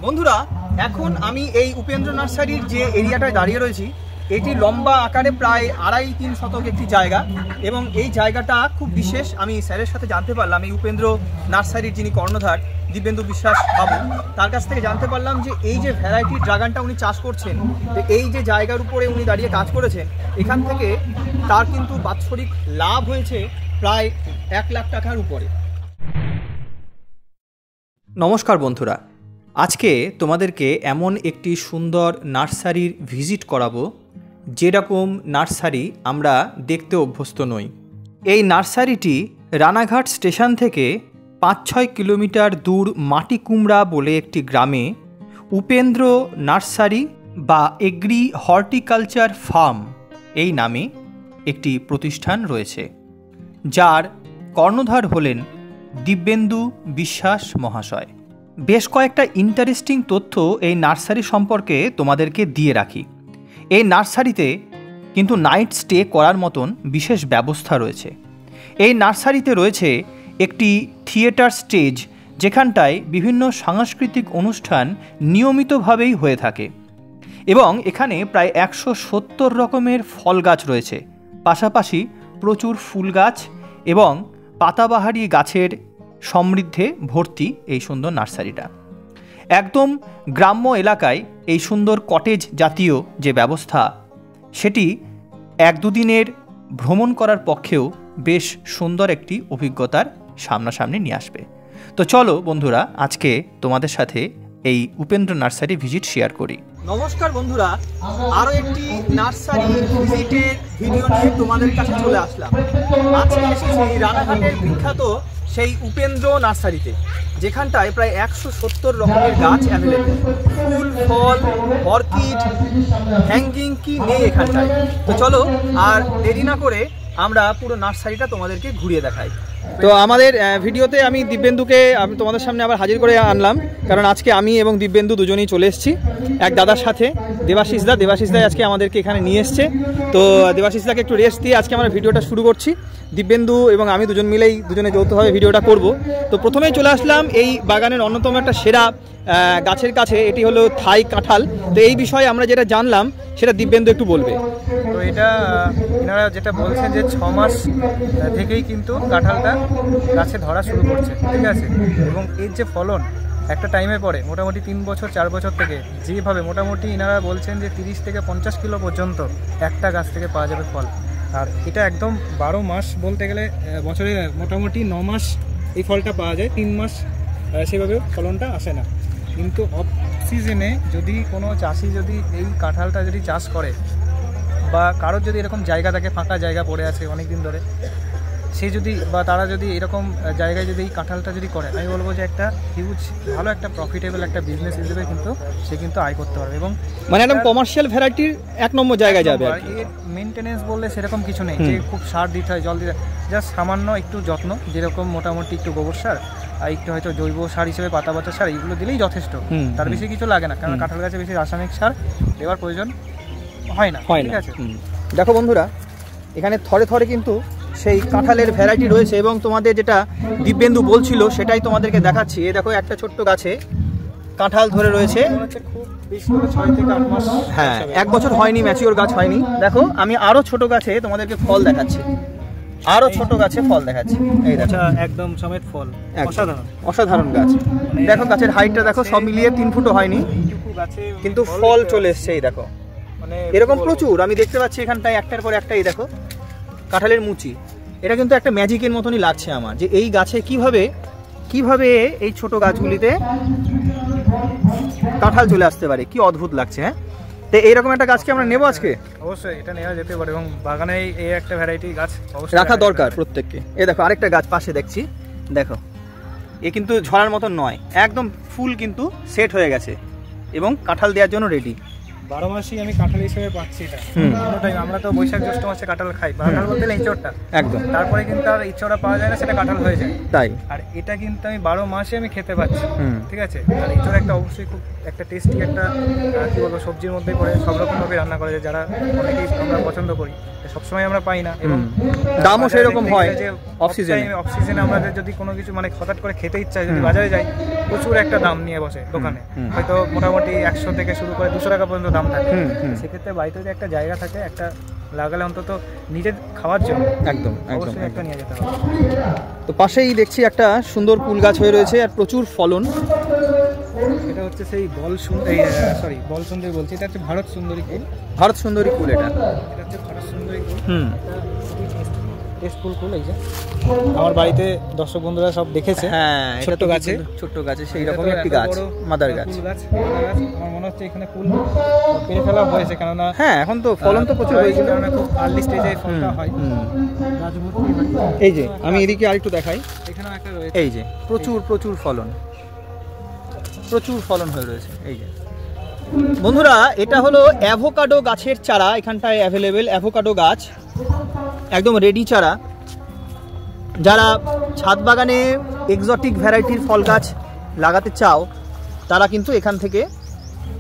বন্ধুরা এখন আমি এই উপেন্দ্র নার্সারির যে এরিয়াটায় দাঁড়িয়ে রয়েছি এটি লম্বা আকারে প্রায় 2.5-3 শতক একটি জায়গা এবং এই জায়গাটা খুব বিশেষ। আমি স্যারের সাথে জানতে পারলাম এই উপেন্দ্র নার্সারির যিনি কর্ণধার দিব্যেন্দু বিশ্বাস বাবু, তার কাছ থেকে জানতে পারলাম যে এই যে ভ্যারাইটি ড্রাগনটা উনি চাষ করছেন, এই যে জায়গার উপরে উনি দাঁড়িয়ে কাজ করেছেন, এখান থেকে তার কিন্তু বাৎসরিক লাভ হয়েছে প্রায় 1 লাখ টাকার উপরে। নমস্কার বন্ধুরা, আজকে তোমাদেরকে এমন একটি সুন্দর নার্সারির ভিজিট করাবো যেরকম নার্সারি আমরা দেখতে অভ্যস্ত নই। এই নার্সারিটি রানাঘাট স্টেশন থেকে 5-6 কিলোমিটার দূর মাটিকুমড়া বলে একটি গ্রামে উপেন্দ্র নার্সারি বা এগ্রি হর্টিকালচার ফার্ম এই নামে একটি প্রতিষ্ঠান রয়েছে, যার কর্ণধার হলেন দিব্যেন্দু বিশ্বাস মহাশয়। বেশ কয়েকটা ইন্টারেস্টিং তথ্য এই নার্সারি সম্পর্কে তোমাদেরকে দিয়ে রাখি। এই নার্সারিতে কিন্তু নাইট স্টে করার মতন বিশেষ ব্যবস্থা রয়েছে। এই নার্সারিতে রয়েছে একটি থিয়েটার স্টেজ, যেখানটায় বিভিন্ন সাংস্কৃতিক অনুষ্ঠান নিয়মিতভাবেই হয়ে থাকে এবং এখানে প্রায় 170 রকমের ফল গাছ রয়েছে, পাশাপাশি প্রচুর ফুল গাছ এবং পাতাবাহারি গাছের সমৃদ্ধে ভর্তি এই সুন্দর নার্সারিটা। একদম গ্রাম্য এলাকায় এই সুন্দর কটেজ জাতীয় যে ব্যবস্থা, সেটি 1-2 দিনের ভ্রমণ করার পক্ষেও বেশ সুন্দর একটি অভিজ্ঞতার সামনাসামনি নিয়ে আসবে। তো চলো বন্ধুরা, আজকে তোমাদের সাথে এই উপেন্দ্র নার্সারি ভিজিট শেয়ার করি। নমস্কার বন্ধুরা, আরও একটি নার্সারি ভিজিটের ভিডিও নিয়ে তোমাদের কাছে চলে আসলাম। আজকে এসেছি রানাঘাটের বিখ্যাত সেই উপেন্দ্র নার্সারিতে, যেখানটায় প্রায় 170 রকমের গাছ অ্যাভেলেবেল। ফুল, ফল, অর্কিড, হ্যাঙ্গিং কি নেই এখানটায়। তো চলো আর দেরি না করে আমরা পুরো নার্সারিটা তোমাদেরকে ঘুরিয়ে দেখাই। তো আমাদের ভিডিওতে আমি দিব্যেন্দুকে তোমাদের সামনে আবার হাজির করে আনলাম, কারণ আজকে আমি এবং দিব্যেন্দু দুজনেই চলে এসেছি এক দাদার সাথে, দেবাশিসদা আজকে আমাদেরকে এখানে নিয়ে এসছে। তো দেবাশিসদাকে একটু রেস্ট দিয়ে আজকে আমরা ভিডিওটা শুরু করছি। দিব্যেন্দু এবং আমি দুজনে যৌথভাবে ভিডিওটা করব। তো প্রথমেই চলে আসলাম এই বাগানের অন্যতম একটা সেরা গাছের কাছে, এটি হলো থাই কাঁঠাল। তো এই বিষয়ে আমরা যেটা জানলাম সেটা দিব্যেন্দু একটু বলবে। তো এটা এনারা যেটা বলছেন যে 6 মাস থেকেই কিন্তু কাঁঠালটা গাছে ধরা শুরু করছে, ঠিক আছে, এবং এর যে ফলন একটা টাইমে পরে মোটামুটি 3 বছর 4 বছর থেকে যেভাবে মোটামুটি এনারা বলছেন যে 30 থেকে 50 কিলো পর্যন্ত একটা গাছ থেকে পাওয়া যাবে ফল। আর এটা একদম 12 মাস বলতে গেলে বছরে মোটামুটি 9 মাস এই ফলটা পাওয়া যায়, 3 মাস সেভাবে ফলনটা আসে না। কিন্তু অফ সিজনে যদি কোনো চাষি যদি এই কাঁঠালটা যদি চাষ করে বা কারোর যদি এরকম জায়গা থাকে, ফাঁকা জায়গা পড়ে আছে অনেক দিন ধরে, সে যদি বা তারা যদি এরকম জায়গায় যদি এই কাঁঠালটা যদি করে, আমি বলবো যে একটা হিউজ ভালো একটা প্রফিটেবল একটা বিজনেস হিসেবে কিন্তু সে কিন্তু আয় করতে পারবে এবং মানে একদম কমার্শিয়াল ভ্যারাইটির 1 নম্বর জায়গায় যাবে। এর মেনটেনেন্স বললে সেরকম কিছু নেই যে খুব সার দিতে হয়, জল দিতে হয়, জাস্ট সামান্য একটু যত্ন, যেরকম মোটামুটি একটু গোবর সার আর একটু হয়তো জৈব সার হিসেবে পাতা পচা সার, এইগুলো দিলেই যথেষ্ট, তার বেশি কিছু লাগে না, কারণ কাঁঠাল গাছে বেশি রাসায়নিক সার দেওয়ার প্রয়োজন হয় না, ঠিক আছে। দেখো বন্ধুরা, এখানে থরে থরে কিন্তু সেই কাঁঠালের ভ্যারাইটি রয়েছে এবং তোমাদের যেটা দিব্যেন্দু বলছিল সেটাই তোমাদেরকে দেখাচ্ছি। এই দেখো একটা ছোট্ট গাছে কাঁঠাল ধরে রয়েছে, খুব বেশি হলে 6 থেকে 8 মাস, হ্যাঁ 1 বছর হয়নি, ম্যাচিওর গাছ হয়নি। দেখো আমি আরো ছোট গাছে তোমাদেরকে ফল দেখাচ্ছি, আরো ছোট গাছে ফল দেখাচ্ছি, এই দেখো একদম সমেত ফল, অসাধারণ গাছ। দেখো গাছের হাইটটা দেখো, সব মিলিয়ে 3 ফুটও হয়নি, কিন্তু ফল চলে এসছে। এই দেখো এরকম প্রচুর আমি দেখতে পাচ্ছি এখানটায়, একটার পর একটা। এই দেখো কাঁঠালের মুচি, এটা কিন্তু একটা ম্যাজিকের মতনই লাগছে আমার, যে এই গাছে কিভাবে এই ছোট গাছগুলিতে কাঁঠাল চলে আসতে পারে, কি অদ্ভুত লাগছে। হ্যাঁ, তো এইরকম একটা গাছকে আমরা নেবো আজকে, অবশ্যই এটা নেওয়া যেতে পারে এবং বাগানে এই একটা ভ্যারাইটি গাছ অবশ্যই রাখা দরকার প্রত্যেককে। এই দেখো আরেকটা গাছ পাশে দেখছি, দেখো এ কিন্তু ঝরার মতন নয়, একদম ফুল কিন্তু সেট হয়ে গেছে এবং কাঁঠাল দেওয়ার জন্য রেডি। 12 মাসই আমি কাঁঠাল হিসেবে পাচ্ছি এটা। কোনোটাই আমরা তো বৈশাখ জ্যৈষ্ঠ মাসে কাঁঠাল খাই, কাঁঠাল বলতে ইঁচড়টা একদম, তারপরে কিন্তু আর ইঁচড়টা পাওয়া যায় না, সেটা কাঁঠাল হয়ে যায়। তাই আর এটা কিন্তু আমি 12 মাসে আমি খেতে পাচ্ছি, ঠিক আছে। আর ইঁচড় একটা অবশ্যই খুব একটা টেস্টি একটা কি বলবো সবজির মধ্যে করে সব রকমভাবে রান্না করে, যারা অনেকেই আমরা পছন্দ করি, সবসময় আমরা পাই না এবং দামও সেরকম হয়। যে অফ সিজনে আমাদের যদি কোনো কিছু মানে হঠাৎ করে খেতে ইচ্ছা হয়, যদি বাজারে যাই প্রচুর একটা দাম নিয়ে বসে দোকানে, হয়তো মোটামুটি 100 থেকে শুরু করে 200 টাকা পর্যন্ত দাম থাকে। সেক্ষেত্রে বাড়িতে যদি একটা জায়গা থাকে, একটা লাগালে অন্তত নিজের খাওয়ার জন্য একদম অবশ্যই একটা নিয়ে যেতে হবে। তো পাশেই দেখছি একটা সুন্দর কুল গাছ হয়ে রয়েছে আর প্রচুর ফলন। এটা হচ্ছে সেই বল সুন্দরী বলছি, এটা হচ্ছে ভারত সুন্দরী কুল। ভারত সুন্দরী কুল, এটা হচ্ছে ভারত সুন্দরী কুল। টেস্টফুল কুল। এই যে আমার বাড়িতে দর্শক বন্ধুরা সব দেখেছে, হ্যাঁ, ছোট্ট গাছে সেই রকম একটি গাছ, মাদার গাছ। আমার মনে হচ্ছে এখানে ফুল পেরে ফেলা হয়েছে, কেননা হ্যাঁ এখন তো ফলন তো প্রচুর হয়েছে, কারণ খুব আর্লি স্টেজে ফলটা হয়। এই যে আমি এদিকে আরেকটু দেখাই, এখানেও একটা রয়েছে, এই যে প্রচুর ফলন হয়ে রয়েছে। এই যে বন্ধুরা, এটা হলো অ্যাভোকাডো গাছের চারা, এখানটায় অ্যাভেলেবেল অ্যাভোকাডো গাছ, একদম রেডি চারা। যারা ছাদ বাগানে এক্সোটিক ভ্যারাইটির ফল গাছ লাগাতে চাও, তারা কিন্তু এখান থেকে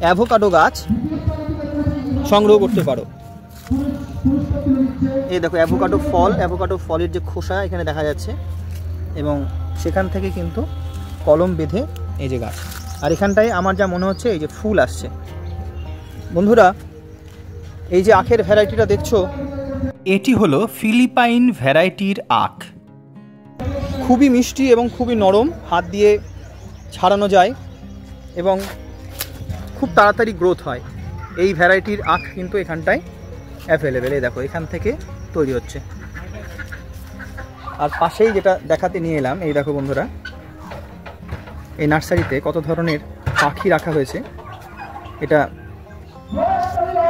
অ্যাভোকাডো গাছ সংগ্রহ করতে পারো। এই দেখো অ্যাভোকাডো ফলের যে খোসা এখানে দেখা যাচ্ছে, এবং সেখান থেকে কিন্তু কলম বেঁধে এই যে গাছ। আর এখানটায় আমার যা মনে হচ্ছে এই যে ফুল আসছে। বন্ধুরা, এই যে আখের ভ্যারাইটিটা দেখছো, এটি হলো ফিলিপাইন ভ্যারাইটির আখ। খুবই মিষ্টি এবং খুবই নরম, হাত দিয়ে ছাড়ানো যায় এবং খুব তাড়াতাড়ি গ্রোথ হয়। এই ভ্যারাইটির আখ কিন্তু এখানটায় অ্যাভেলেবেল। এই দেখো এখান থেকে তৈরি হচ্ছে। আর পাশেই যেটা দেখাতে নিয়ে এলাম, এই দেখো বন্ধুরা, এই নার্সারিতে কত ধরনের পাখি রাখা হয়েছে। এটা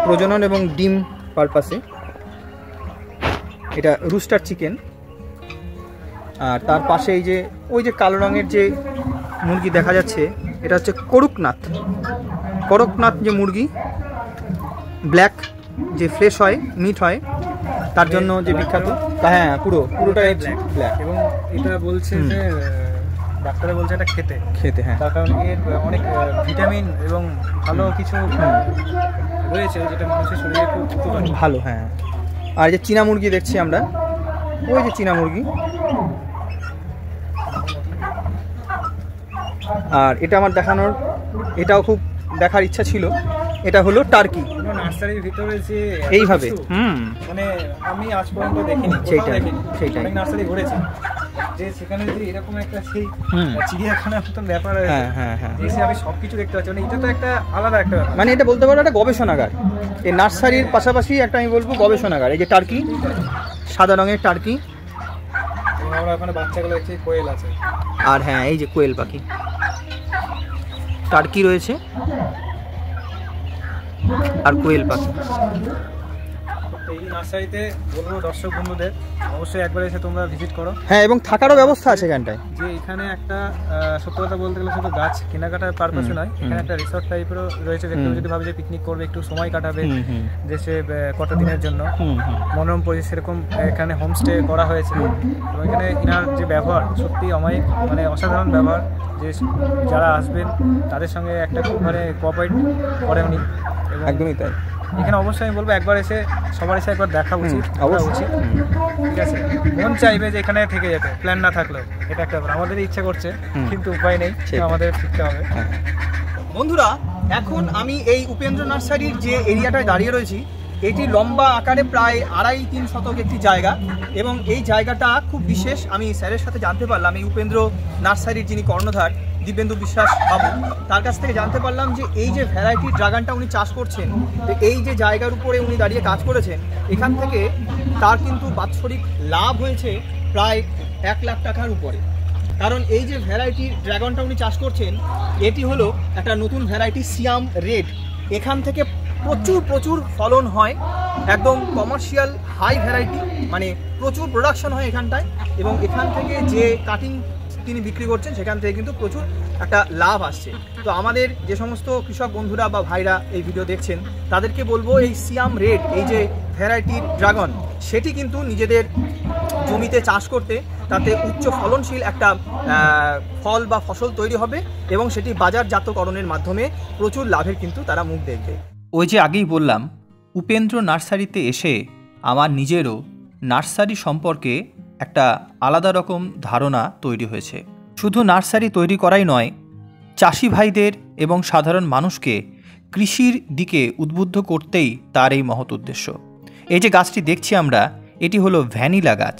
প্রজনন এবং ডিম পারপাসে। এটা রুস্টার চিকেন। আর তার পাশে এই যে ওই যে কালো রঙের যে মুরগি দেখা যাচ্ছে, এটা হচ্ছে করকনাথ যে মুরগি, ব্ল্যাক যে ফ্রেশ হয়, মিট হয়, তার জন্য যে বিখ্যাত। হ্যাঁ, পুরোটাই ব্ল্যাক। এবং এটা বলছে যে ডাক্তারে বলছে এটা খেতে, হ্যাঁ, তার কারণ এর অনেক ভিটামিন এবং ভালো কিছু রয়েছে, যেটা মানুষের শরীরে খুব ভালো। হ্যাঁ, আর যে চীনা মুরগি দেখছি আমরা, ওই যে চীনা মুরগি। আর এটা আমার দেখানোর, এটাও খুব দেখার ইচ্ছা ছিল, এটা হলো টার্কি। নার্সারির ভিতরে যে এইভাবে মানে আমি আজ পর্যন্ত দেখিনি, সেইটাই নার্সারি ঘুরেছি, যে সেখানে যদি এরকম একটা সেই চিড়িয়াখানার মতন ব্যাপার আছে, এসে আমি সবকিছু দেখতে পাচ্ছি, মানে এটা তো একটা আলাদা একটা ব্যাপার। মানে এটা বলতে পারো একটা গবেষণাগার। এই নার্সারির পাশাপাশি একটা আমি বলবো গবেষণাগার। এই যে টার্কি, সাদা রঙের টার্কি, আমরা ওখানে বাচ্চাগুলো দেখছি, কোয়েল আছে। আর হ্যাঁ, এই যে কোয়েল পাখি, টার্কি রয়েছে আর কোয়েল পাখি। এই নার্সারিতে বলবো দর্শক বন্ধুদের অবশ্যই একবার এসে তোমরা ভিজিট করো। হ্যাঁ, এবং থাকারও ব্যবস্থা আছে এখানটায়। যে এখানে একটা সত্য কথা বলতে গেলে শুধু গাছ কেনাকাটার পারপাসে নয়, এখানে একটা রিসর্ট টাইপেরও রয়েছে, যে কেউ যদি ভাবে যে পিকনিক করবে, একটু সময় কাটাবে, যে সে কটা দিনের জন্য মনোরম পরিবেশ, সেরকম এখানে হোমস্টে করা হয়েছে। এবং এখানে এনার যে ব্যবহার সত্যি অমায়িক, মানে অসাধারণ ব্যবহার, যে যারা আসবেন তাদের সঙ্গে একটা খুব মানে কোঅপারেট করে উনি। একদমই তাই। এখানে অবশ্যই আমি বলবো একবার এসে সবার এসে একবার দেখা উচিত, উচিত, ঠিক আছে। মন চাইবে যে এখানে থেকে যেতে, প্ল্যান না থাকলেও। এটা একটা আমাদের ইচ্ছে করছে, কিন্তু উপায় নেই, আমাদের শিখতে হবে। বন্ধুরা, এখন আমি এই উপেন্দ্র নার্সারির যে এরিয়াটায় দাঁড়িয়ে রয়েছি, এটি লম্বা আকারে প্রায় 2.5-3 শতক একটি জায়গা, এবং এই জায়গাটা খুব বিশেষ। আমি স্যারের সাথে জানতে পারলাম, এই উপেন্দ্র নার্সারির যিনি কর্ণধার দিব্যেন্দু বিশ্বাস বাবু, তার কাছ থেকে জানতে পারলাম যে এই যে ভ্যারাইটি ড্রাগনটা উনি চাষ করছেন, এই যে জায়গার উপরে উনি দাঁড়িয়ে কাজ করেছেন, এখান থেকে তার কিন্তু বাৎসরিক লাভ হয়েছে প্রায় 1 লাখ টাকার উপরে। কারণ এই যে ভ্যারাইটি ড্রাগনটা উনি চাষ করছেন, এটি হলো একটা নতুন ভ্যারাইটি সিয়াম রেড। এখান থেকে প্রচুর ফলন হয়, একদম কমার্শিয়াল হাই ভ্যারাইটি, মানে প্রচুর প্রোডাকশন হয় এখানটায়। এবং এখান থেকে যে কাটিং তিনি বিক্রি করছেন, সেখান থেকে কিন্তু প্রচুর একটা লাভ আসছে। তো আমাদের যে সমস্ত কৃষক বন্ধুরা বা ভাইরা এই ভিডিও দেখছেন তাদেরকে বলবো, এই সিয়াম রেড, এই যে ভ্যারাইটির ড্রাগন, সেটি কিন্তু নিজেদের জমিতে চাষ করতে তাতে উচ্চ ফলনশীল একটা ফল বা ফসল তৈরি হবে এবং সেটি বাজারজাতকরণের মাধ্যমে প্রচুর লাভের কিন্তু তারা মুখ দেখবে। ওই যে আগেই বললাম, উপেন্দ্র নার্সারিতে এসে আমার নিজেরও নার্সারি সম্পর্কে একটা আলাদা রকম ধারণা তৈরি হয়েছে। শুধু নার্সারি তৈরি করাই নয়, চাষি ভাইদের এবং সাধারণ মানুষকে কৃষির দিকে উদ্বুদ্ধ করতেই তার এই মহৎ উদ্দেশ্য। এই যে গাছটি দেখছি আমরা, এটি হলো ভ্যানিলা গাছ।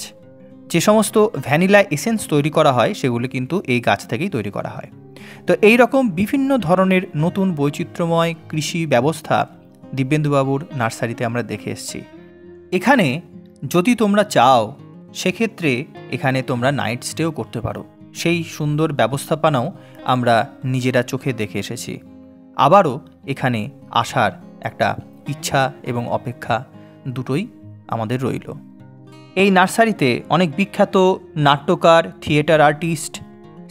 যে সমস্ত ভ্যানিলা এসেন্স তৈরি করা হয় সেগুলো কিন্তু এই গাছ থেকেই তৈরি করা হয়। তো এই রকম বিভিন্ন ধরনের নতুন বৈচিত্র্যময় কৃষি ব্যবস্থা দিব্যেন্দুবাবুর নার্সারিতে আমরা দেখে এসেছি। এখানে যদি তোমরা চাও সেক্ষেত্রে এখানে তোমরা নাইট স্টেও করতে পারো, সেই সুন্দর ব্যবস্থাপনাও আমরা নিজেরা চোখে দেখে এসেছি। আবারও এখানে আসার একটা ইচ্ছা এবং অপেক্ষা দুটোই আমাদের রইল। এই নার্সারিতে অনেক বিখ্যাত নাট্যকার, থিয়েটার আর্টিস্ট,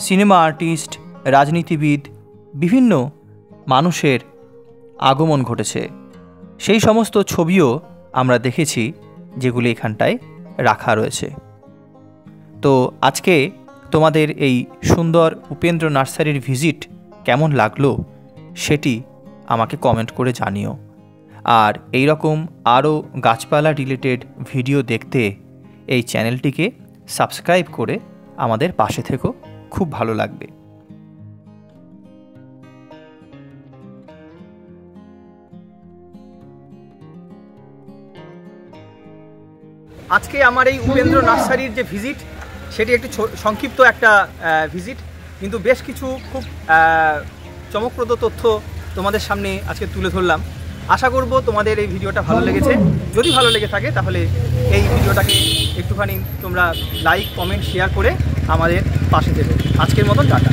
সিনেমা আর্টিস্ট, রাজনীতিবিদ, বিভিন্ন মানুষের আগমন ঘটেছে। সেই সমস্ত ছবিও আমরা দেখেছি যেগুলি এখানটায় রাখা রয়েছে। তো আজকে তোমাদের এই সুন্দর উপেন্দ্র নার্সারির ভিজিট কেমন লাগলো সেটি আমাকে কমেন্ট করে জানিও। আর এই রকম আরও গাছপালা রিলেটেড ভিডিও দেখতে এই চ্যানেলটিকে সাবস্ক্রাইব করে আমাদের পাশে থেকো, খুব ভালো লাগবে। আজকে আমার এই উপেন্দ্র নার্সারির যে ভিজিট সেটি একটি সংক্ষিপ্ত একটা ভিজিট, কিন্তু বেশ কিছু খুব চমকপ্রদ তথ্য তোমাদের সামনে আজকে তুলে ধরলাম। আশা করব তোমাদের এই ভিডিওটা ভালো লেগেছে। যদি ভালো লেগে থাকে তাহলে এই ভিডিওটাকে একটুখানি তোমরা লাইক, কমেন্ট, শেয়ার করে আমাদের পাশে দেবে। আজকের মতন টাটা।